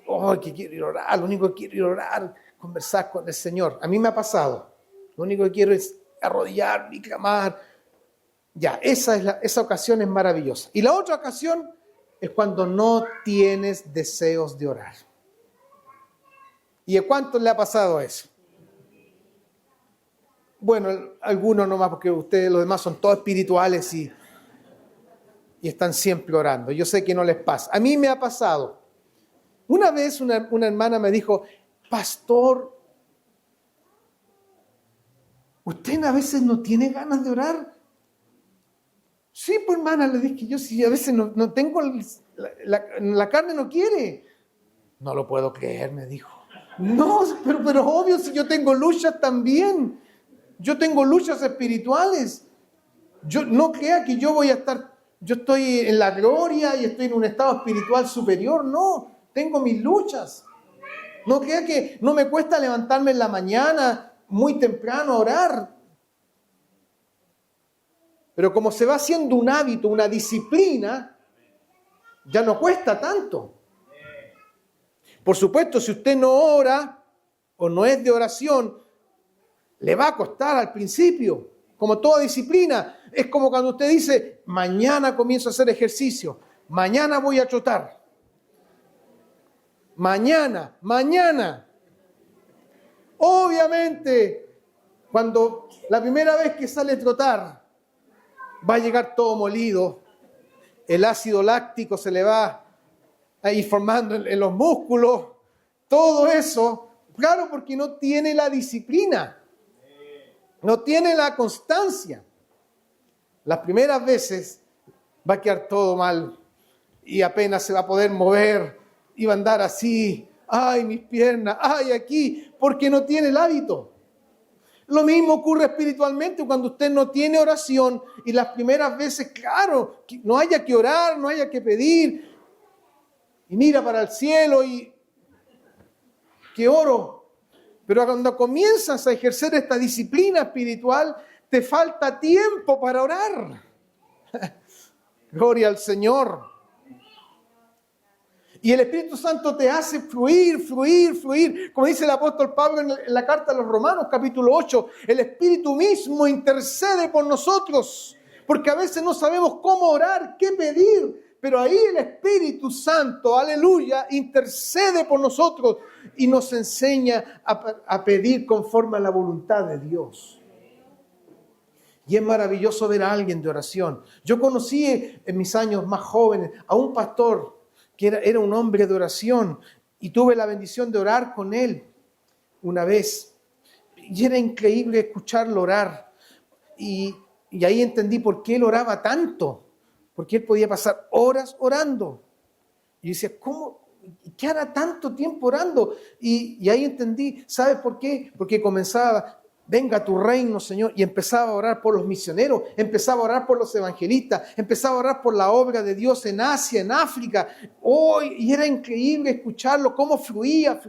Oh, que quiero ir a orar, lo único que quiero ir a orar, conversar con el Señor. A mí me ha pasado. Lo único que quiero es arrodillarme y clamar. Ya, esa ocasión es maravillosa. Y la otra ocasión es cuando no tienes deseos de orar. ¿Y a cuántos le ha pasado eso? Bueno, algunos nomás, porque ustedes los demás son todos espirituales y están siempre orando. Yo sé que no les pasa. A mí me ha pasado. Una vez una hermana me dijo, pastor, ¿usted a veces no tiene ganas de orar? Sí, pues hermana, le dije yo, sí, a veces no tengo, la carne no quiere. No lo puedo creer, me dijo. No, pero obvio, si yo tengo luchas también. Yo tengo luchas espirituales. Yo no crea que yo estoy en la gloria y estoy en un estado espiritual superior. No, tengo mis luchas. No crea que no me cuesta levantarme en la mañana muy temprano a orar. Pero como se va haciendo un hábito, una disciplina, ya no cuesta tanto. Por supuesto, si usted no ora o no es de oración, le va a costar al principio, como toda disciplina. Es como cuando usted dice, mañana comienzo a hacer ejercicio, mañana voy a trotar. Mañana. Obviamente, cuando la primera vez que sale a trotar, va a llegar todo molido, el ácido láctico se le va a ir formando en los músculos, todo eso, claro, porque no tiene la disciplina, no tiene la constancia. Las primeras veces va a quedar todo mal y apenas se va a poder mover y va a andar así, ay, mis piernas, ay, aquí, porque no tiene el hábito. Lo mismo ocurre espiritualmente cuando usted no tiene oración y las primeras veces, claro, no haya que orar, no haya que pedir y mira para el cielo y que oro. Pero cuando comienzas a ejercer esta disciplina espiritual, te falta tiempo para orar. Gloria al Señor. Y el Espíritu Santo te hace fluir. Como dice el apóstol Pablo en la carta a los Romanos, capítulo 8, el Espíritu mismo intercede por nosotros, porque a veces no sabemos cómo orar, qué pedir, pero ahí el Espíritu Santo, aleluya, intercede por nosotros y nos enseña a pedir conforme a la voluntad de Dios. Y es maravilloso ver a alguien de oración. Yo conocí en mis años más jóvenes a un pastor que era un hombre de oración y tuve la bendición de orar con él una vez. Y era increíble escucharlo orar. Y ahí entendí por qué él oraba tanto, porque él podía pasar horas orando. Y yo decía, ¿cómo? ¿Qué hará tanto tiempo orando? Y ahí entendí, ¿sabes por qué? Porque comenzaba, venga tu reino, Señor, y empezaba a orar por los misioneros, empezaba a orar por los evangelistas, empezaba a orar por la obra de Dios en Asia, en África. Oh, y era increíble escucharlo, cómo fluía.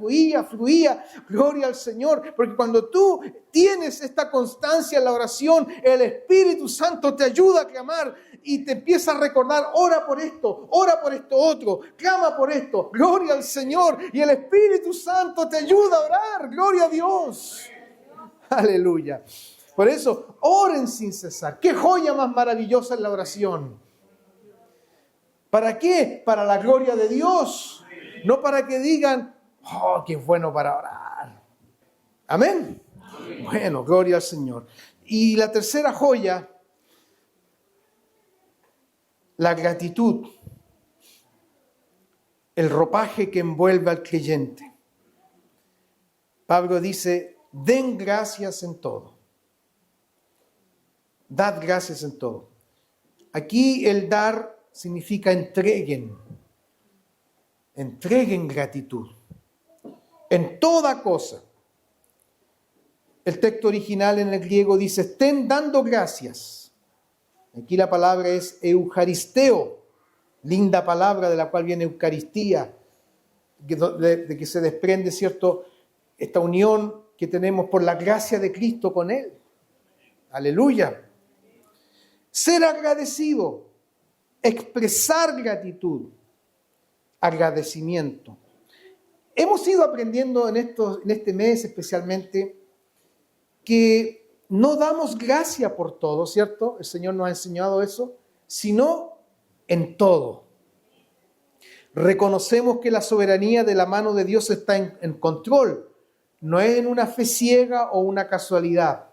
Gloria al Señor, porque cuando tú tienes esta constancia en la oración, el Espíritu Santo te ayuda a clamar y te empieza a recordar, ora por esto otro, clama por esto, gloria al Señor, y el Espíritu Santo te ayuda a orar, gloria a Dios. Aleluya. Por eso, oren sin cesar. ¡Qué joya más maravillosa es la oración! ¿Para qué? Para la gloria de Dios. No para que digan, oh, qué bueno para orar. Amén. Bueno, gloria al Señor. Y la tercera joya, la gratitud. El ropaje que envuelve al creyente. Pablo dice, den gracias en todo. Dad gracias en todo. Aquí el dar significa entreguen. Entreguen gratitud. En toda cosa. El texto original en el griego dice, estén dando gracias. Aquí la palabra es eucaristeo, linda palabra de la cual viene Eucaristía, de que se desprende, ¿cierto?, esta unión que tenemos por la gracia de Cristo con Él. Aleluya. Ser agradecido, expresar gratitud, agradecimiento. Hemos ido aprendiendo en este mes especialmente que no damos gracia por todo, ¿cierto? El Señor nos ha enseñado eso, sino en todo. Reconocemos que la soberanía de la mano de Dios está en control, no es en una fe ciega o una casualidad.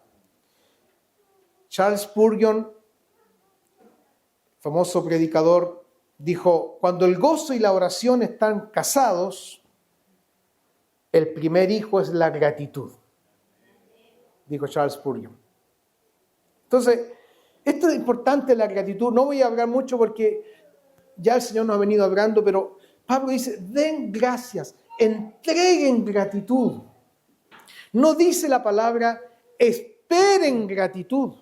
Charles Spurgeon, famoso predicador, dijo, cuando el gozo y la oración están casados, el primer hijo es la gratitud, dijo Charles Spurgeon. Entonces, esto es importante, la gratitud. No voy a hablar mucho porque ya el Señor nos ha venido hablando, pero Pablo dice, den gracias, entreguen gratitud. No dice la palabra, esperen gratitud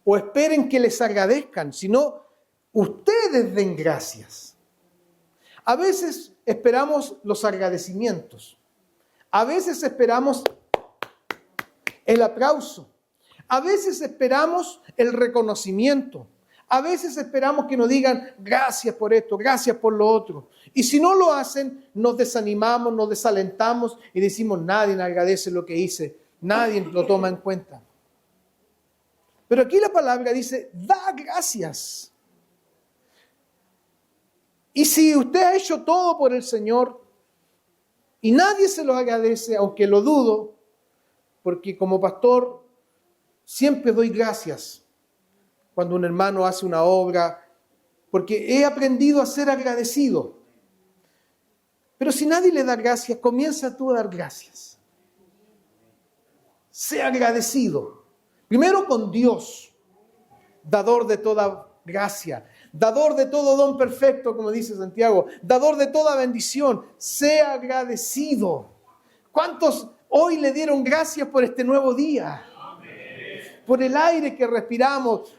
o esperen que les agradezcan, sino ustedes den gracias. A veces esperamos los agradecimientos, a veces esperamos el aplauso, a veces esperamos el reconocimiento, a veces esperamos que nos digan gracias por esto, gracias por lo otro. Y si no lo hacen, nos desanimamos, nos desalentamos y decimos nadie agradece lo que hice, nadie lo toma en cuenta. Pero aquí la palabra dice, da gracias. Y si usted ha hecho todo por el Señor y nadie se lo agradece, aunque lo dudo, porque como pastor siempre doy gracias cuando un hermano hace una obra, porque he aprendido a ser agradecido. Pero si nadie le da gracias, comienza tú a dar gracias. Sé agradecido. Primero con Dios, dador de toda gracia, dador de todo don perfecto, como dice Santiago, dador de toda bendición. Sé agradecido. ¿Cuántos hoy le dieron gracias por este nuevo día? Por el aire que respiramos.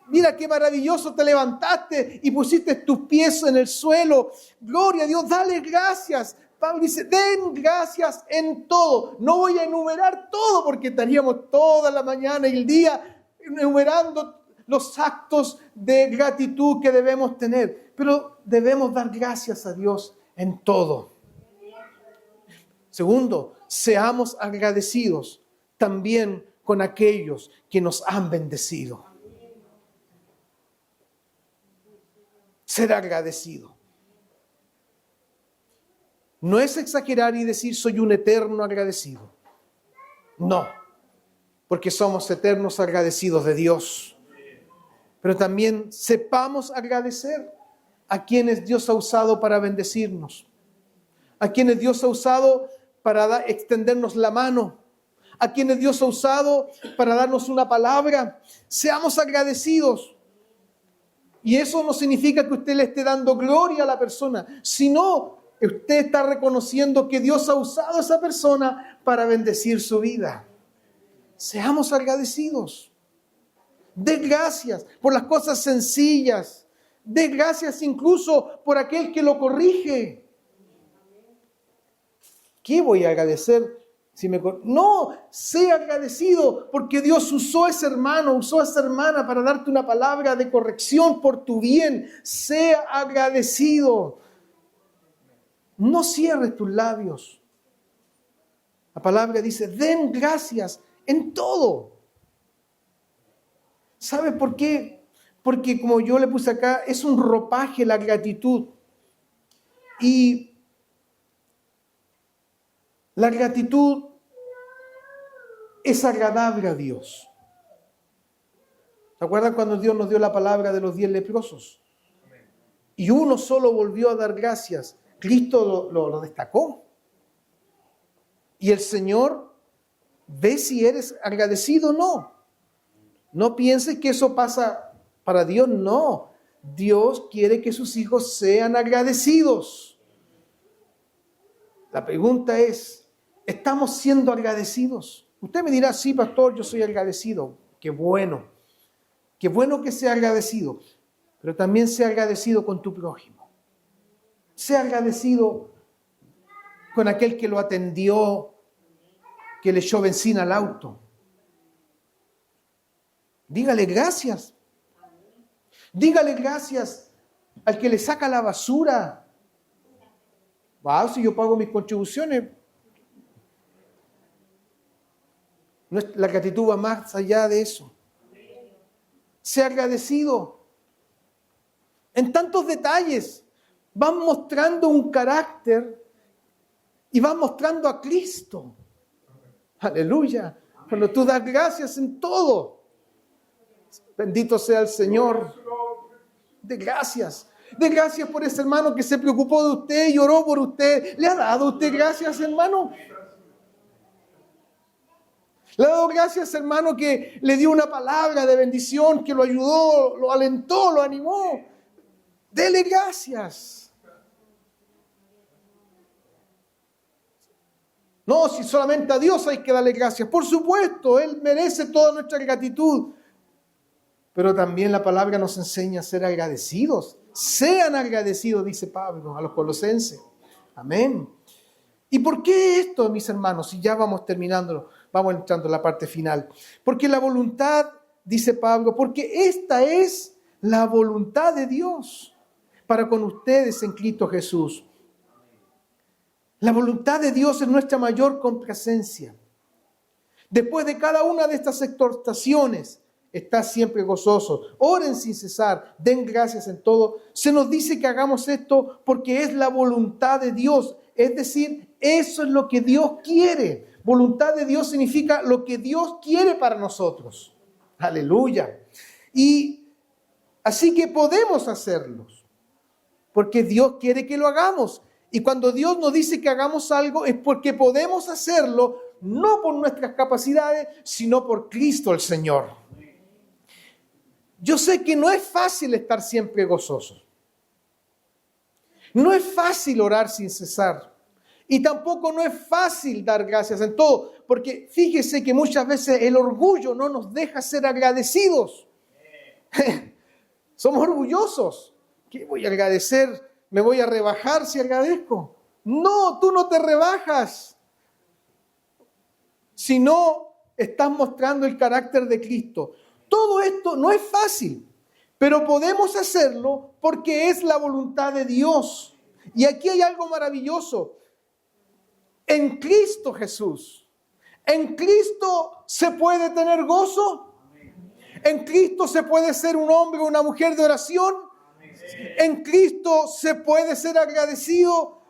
Mira qué maravilloso, te levantaste y pusiste tus pies en el suelo. Gloria a Dios, dale gracias. Pablo dice, den gracias en todo. No voy a enumerar todo porque estaríamos toda la mañana y el día enumerando los actos de gratitud que debemos tener. Pero debemos dar gracias a Dios en todo. Segundo, seamos agradecidos también con aquellos que nos han bendecido. Ser agradecido. No es exagerar y decir soy un eterno agradecido. No, porque somos eternos agradecidos de Dios. Pero también sepamos agradecer a quienes Dios ha usado para bendecirnos, a quienes Dios ha usado para extendernos la mano, a quienes Dios ha usado para darnos una palabra. Seamos agradecidos. Y eso no significa que usted le esté dando gloria a la persona, sino que usted está reconociendo que Dios ha usado a esa persona para bendecir su vida. Seamos agradecidos. Dé gracias por las cosas sencillas. Dé gracias incluso por aquel que lo corrige. ¿Qué voy a agradecer? No, sé agradecido porque Dios usó a ese hermano, usó a esa hermana para darte una palabra de corrección por tu bien. Sea agradecido. No cierres tus labios. La palabra dice, den gracias en todo. ¿Sabe por qué? Porque como yo le puse acá, es un ropaje la gratitud. Y la gratitud es agradable a Dios. ¿Se acuerdan cuando Dios nos dio la palabra de los 10 leprosos? Y uno solo volvió a dar gracias. Cristo lo destacó. Y el Señor ve si eres agradecido o no. No pienses que eso pasa para Dios, no. Dios quiere que sus hijos sean agradecidos. La pregunta es, ¿Estamos siendo agradecidos? Usted me dirá, sí, pastor, yo soy agradecido. Qué bueno. Qué bueno que sea agradecido. Pero también sea agradecido con tu prójimo. Sea agradecido con aquel que lo atendió, que le echó benzina al auto. Dígale gracias. Dígale gracias al que le saca la basura. Wow, si yo pago mis contribuciones. La gratitud va más allá de eso. Sea agradecido. En tantos detalles van mostrando un carácter y van mostrando a Cristo. Aleluya. Cuando tú das gracias en todo. Bendito sea el Señor. De gracias. De gracias por ese hermano que se preocupó de usted y oró por usted. ¿Le ha dado usted gracias, hermano? Le ha dado gracias, hermano, que le dio una palabra de bendición, que lo ayudó, lo alentó, lo animó. Dele gracias. No, si solamente a Dios hay que darle gracias. Por supuesto, Él merece toda nuestra gratitud. Pero también la palabra nos enseña a ser agradecidos. Sean agradecidos, dice Pablo a los colosenses. Amén. ¿Y por qué esto, mis hermanos? Y ya vamos terminando, vamos entrando en la parte final. Porque la voluntad, dice Pablo, porque esta es la voluntad de Dios para con ustedes en Cristo Jesús. La voluntad de Dios es nuestra mayor complacencia. Después de cada una de estas exhortaciones, está siempre gozoso. Oren sin cesar, den gracias en todo. Se nos dice que hagamos esto porque es la voluntad de Dios. Es decir, eso es lo que Dios quiere. Voluntad de Dios significa lo que Dios quiere para nosotros. Aleluya. Y así que podemos hacerlos, porque Dios quiere que lo hagamos. Y cuando Dios nos dice que hagamos algo es porque podemos hacerlo, no por nuestras capacidades, sino por Cristo el Señor. Yo sé que no es fácil estar siempre gozosos. No es fácil orar sin cesar. Y tampoco no es fácil dar gracias en todo. Porque fíjese que muchas veces el orgullo no nos deja ser agradecidos. Somos orgullosos. ¿Qué voy a agradecer? ¿Me voy a rebajar si agradezco? No, tú no te rebajas. Si no, estás mostrando el carácter de Cristo. Todo esto no es fácil, pero podemos hacerlo porque es la voluntad de Dios. Y aquí hay algo maravilloso. En Cristo Jesús, en Cristo se puede tener gozo. En Cristo se puede ser un hombre o una mujer de oración. En Cristo se puede ser agradecido.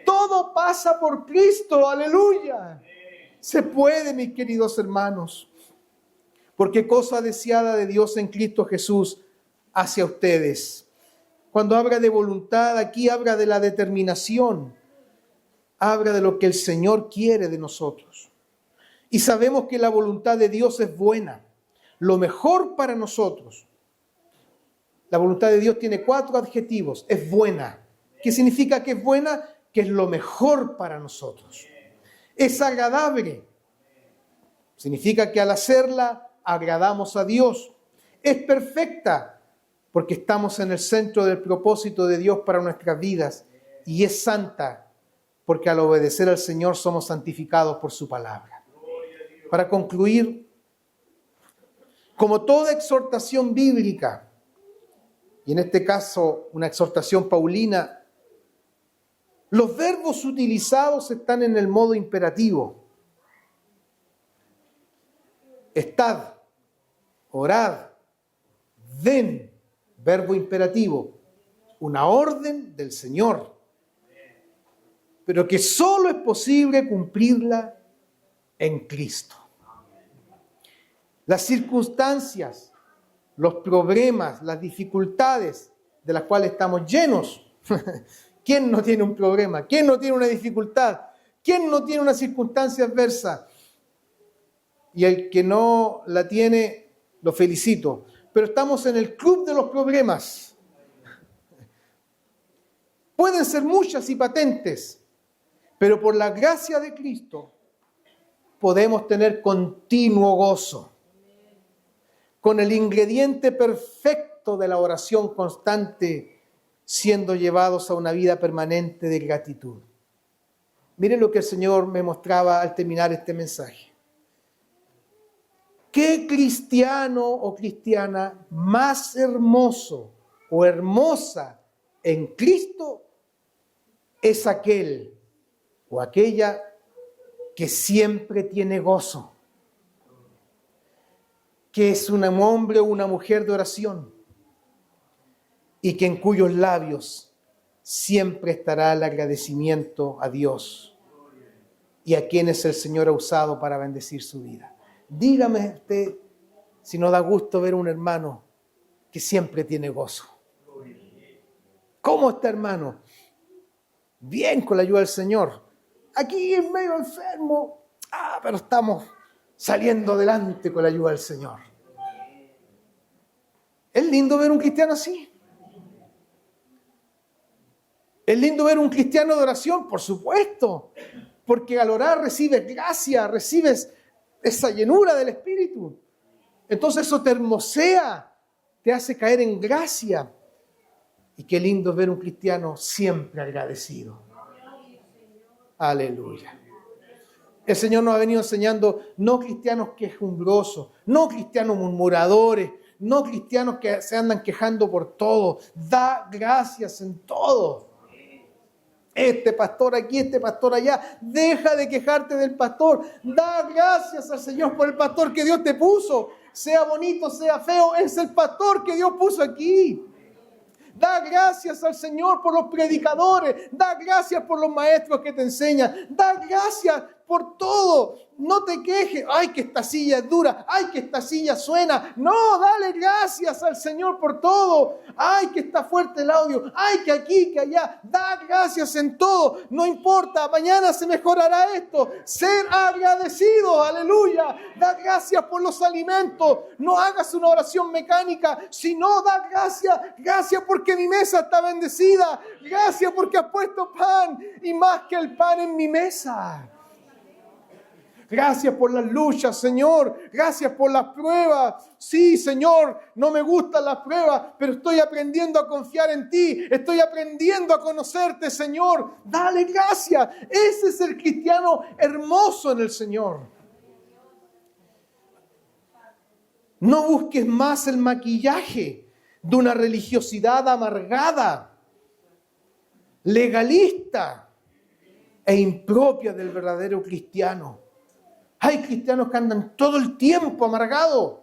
Todo pasa por Cristo, aleluya. Se puede, mis queridos hermanos. Porque cosa deseada de Dios en Cristo Jesús hacia ustedes. Cuando habla de voluntad, aquí habla de la determinación. Habla de lo que el Señor quiere de nosotros. Y sabemos que la voluntad de Dios es buena. Lo mejor para nosotros. La voluntad de Dios tiene 4 adjetivos. Es buena. ¿Qué significa que es buena? Que es lo mejor para nosotros. Es agradable. Significa que al hacerla agradamos a Dios. Es perfecta porque estamos en el centro del propósito de Dios para nuestras vidas. Y es santa porque al obedecer al Señor somos santificados por su palabra. Para concluir, como toda exhortación bíblica, y en este caso una exhortación paulina, los verbos utilizados están en el modo imperativo. Estad, orad, den, verbo imperativo, una orden del Señor, pero que solo es posible cumplirla en Cristo. Las circunstancias, los problemas, las dificultades de las cuales estamos llenos. ¿Quién no tiene un problema? ¿Quién no tiene una dificultad? ¿Quién no tiene una circunstancia adversa? Y el que no la tiene, lo felicito. Pero estamos en el club de los problemas. Pueden ser muchas y patentes, pero por la gracia de Cristo podemos tener continuo gozo, con el ingrediente perfecto de la oración constante, siendo llevados a una vida permanente de gratitud. Miren lo que el Señor me mostraba al terminar este mensaje. ¿Qué cristiano o cristiana más hermoso o hermosa en Cristo es aquel o aquella que siempre tiene gozo? Que es un hombre o una mujer de oración y que en cuyos labios siempre estará el agradecimiento a Dios y a quienes el Señor ha usado para bendecir su vida. Dígame usted si no da gusto ver un hermano que siempre tiene gozo. ¿Cómo está, hermano? Bien, con la ayuda del Señor. Aquí en medio enfermo, pero estamos saliendo adelante con la ayuda del Señor. Es lindo ver un cristiano así. Es lindo ver un cristiano de oración, por supuesto, porque al orar recibes gracia, recibes esa llenura del Espíritu. Entonces eso te hermosea, te hace caer en gracia. Y qué lindo ver un cristiano siempre agradecido. Aleluya. El Señor nos ha venido enseñando no cristianos quejumbrosos, no cristianos murmuradores, no cristianos que se andan quejando por todo. Da gracias en todo. Este pastor aquí, este pastor allá. Deja de quejarte del pastor. Da gracias al Señor por el pastor que Dios te puso. Sea bonito, sea feo, es el pastor que Dios puso aquí. Da gracias al Señor por los predicadores. Da gracias por los maestros que te enseñan. Da gracias por todo. No te quejes. Ay, que esta silla es dura. Ay, que esta silla suena. No, dale gracias al Señor por todo. Ay, que está fuerte el audio. Ay, que aquí, que allá. Da gracias en todo. No importa, mañana se mejorará esto. Ser agradecido, aleluya. Da gracias por los alimentos. No hagas una oración mecánica, sino da gracias. Gracias porque mi mesa está bendecida. Gracias porque has puesto pan y más que el pan en mi mesa. Gracias por las luchas, Señor. Gracias por las pruebas. Sí, Señor, no me gustan las pruebas, pero estoy aprendiendo a confiar en ti. Estoy aprendiendo a conocerte, Señor. Dale gracias. Ese es el cristiano hermoso en el Señor. No busques más el maquillaje de una religiosidad amargada, legalista e impropia del verdadero cristiano. Hay cristianos que andan todo el tiempo amargados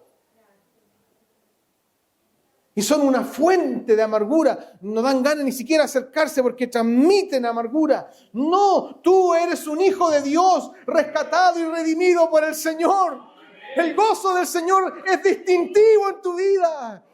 y son una fuente de amargura. No dan ganas ni siquiera acercarse porque transmiten amargura. No, tú eres un hijo de Dios, rescatado y redimido por el Señor. El gozo del Señor es distintivo en tu vida.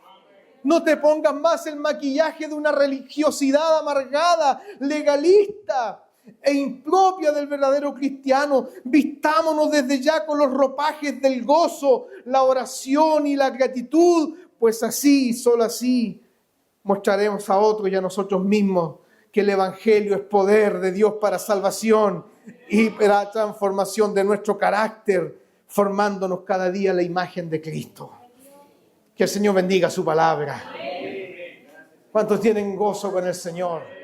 No te pongas más el maquillaje de una religiosidad amargada, legalista e impropia del verdadero cristiano. Vistámonos desde ya con los ropajes del gozo, la oración y la gratitud, pues así, solo así, mostraremos a otros y a nosotros mismos que el Evangelio es poder de Dios para salvación y para transformación de nuestro carácter, formándonos cada día la imagen de Cristo. Que el Señor bendiga su palabra. ¿Cuántos tienen gozo con el Señor?